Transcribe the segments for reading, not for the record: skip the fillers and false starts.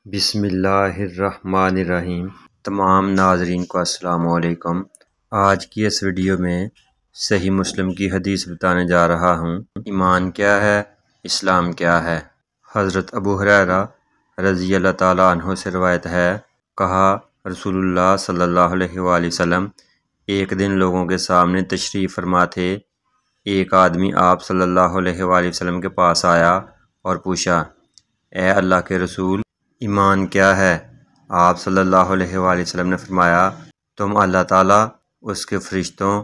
بسم اللہ الرحمن الرحیم۔ تمام ناظرین کو السلام علیکم۔ آج کی اس ویڈیو میں صحیح مسلم کی حدیث بتانے جا رہا ہوں۔ ایمان کیا ہے، اسلام کیا ہے۔ حضرت ابو ہریرہ رضی اللہ تعالیٰ عنہ سے روایت ہے، کہا رسول اللہ صلی اللہ علیہ وآلہ وسلم ایک دن لوگوں کے سامنے تشریف فرما تھے۔ ایک آدمی آپ صلی اللہ علیہ وآلہ وسلم کے پاس آیا اور پوچھا، اے اللہ کے رسول، ایمان کیا ہے؟ آپ صلی اللہ علیہ وآلہ وسلم نے فرمایا، تم اللہ تعالیٰ، اس کے فرشتوں،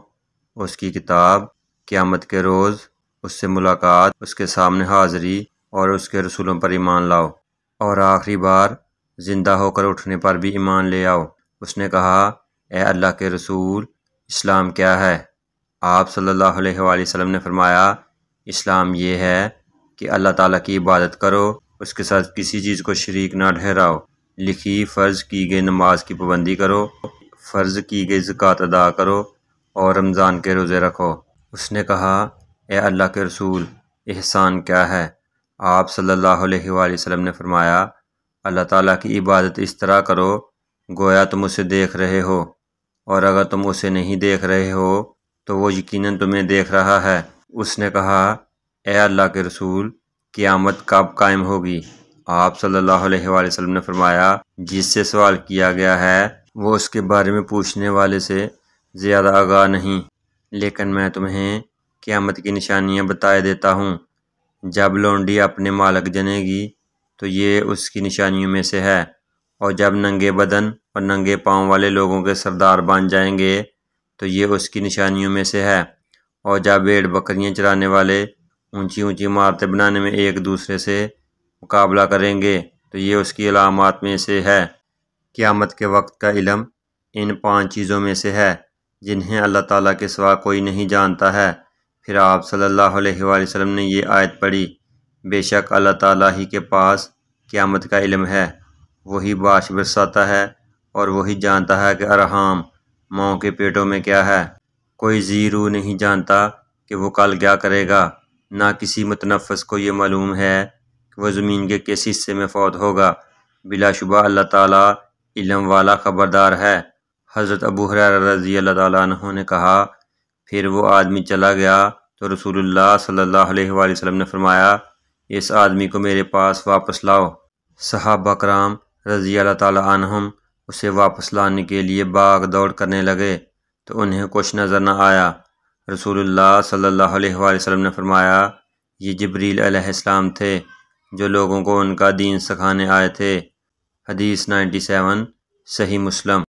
اس کی کتاب، قیامت کے روز، اس سے ملاقات، اس کے سامنے حاضری اور اس کے رسولوں پر ایمان لاؤ، اور آخری بار زندہ ہو کر اٹھنے پر بھی ایمان لے آؤ۔ اس نے کہا، اے اللہ کے رسول، اسلام کیا ہے؟ آپ صلی اللہ علیہ وآلہ وسلم نے فرمایا، اسلام یہ ہے کہ اللہ تعالیٰ کی عبادت کرو، اس کے ساتھ کسی چیز کو شریک نہ ٹھہراؤ، لکھی فرض کی گئی نماز کی پابندی کرو، فرض کی گئی زکوٰۃ ادا کرو اور رمضان کے روزے رکھو۔ اس نے کہا، اے اللہ کے رسول، احسان کیا ہے؟ آپ صلی اللہ علیہ وآلہ وسلم نے فرمایا، اللہ تعالیٰ کی عبادت اس طرح کرو گویا تم اسے دیکھ رہے ہو، اور اگر تم اسے نہیں دیکھ رہے ہو تو وہ یقیناً تمہیں دیکھ رہا ہے۔ اس نے کہا، اے اللہ کے رسول، قیامت کب قائم ہوگی؟ آپ صلی اللہ علیہ وآلہ وسلم نے فرمایا، جس سے سوال کیا گیا ہے وہ اس کے بارے میں پوچھنے والے سے زیادہ آگاہ نہیں، لیکن میں تمہیں قیامت کی نشانیاں بتائے دیتا ہوں۔ جب لونڈی اپنے مالک جنے گی تو یہ اس کی نشانیوں میں سے ہے، اور جب ننگے بدن اور ننگے پاؤں والے لوگوں کے سردار بن جائیں گے تو یہ اس کی نشانیوں میں سے ہے، اور جب بھیڑ بکریاں چرانے والے اونچی اونچی عمارتیں بنانے میں ایک دوسرے سے مقابلہ کریں گے تو یہ اس کی علامات میں سے ہے۔ قیامت کے وقت کا علم ان 5 چیزوں میں سے ہے جنہیں اللہ تعالیٰ کے سوا کوئی نہیں جانتا ہے۔ پھر آپ صلی اللہ علیہ وآلہ وسلم نے یہ آیت پڑھی، بے شک اللہ تعالیٰ ہی کے پاس قیامت کا علم ہے، وہی بارش برساتا ہے اور وہی جانتا ہے کہ ارحام ماؤں کے پیٹوں میں کیا ہے۔ کوئی ذی روح نہیں جانتا کہ وہ کل کیا کرے گا، نہ کسی متنفس کو یہ معلوم ہے کہ وہ زمین کے کس حصے میں فوت ہوگا۔ بلا شبہ اللہ تعالیٰ علم والا خبردار ہے۔ حضرت ابو ہریرہ رضی اللہ تعالیٰ عنہ نے کہا، پھر وہ آدمی چلا گیا تو رسول اللہ صلی اللہ علیہ وآلہ وسلم نے فرمایا، اس آدمی کو میرے پاس واپس لاؤ۔ صحابہ کرام رضی اللہ تعالیٰ عنہم اسے واپس لانے کے لیے بھاگ دوڑ کرنے لگے تو انہیں کچھ نظر نہ آیا۔ رسول اللہ صلی اللہ علیہ وآلہ وسلم نے فرمایا، یہ جبریل علیہ السلام تھے جو لوگوں کو ان کا دین سکھانے آئے تھے۔ حدیث 97، صحیح مسلم۔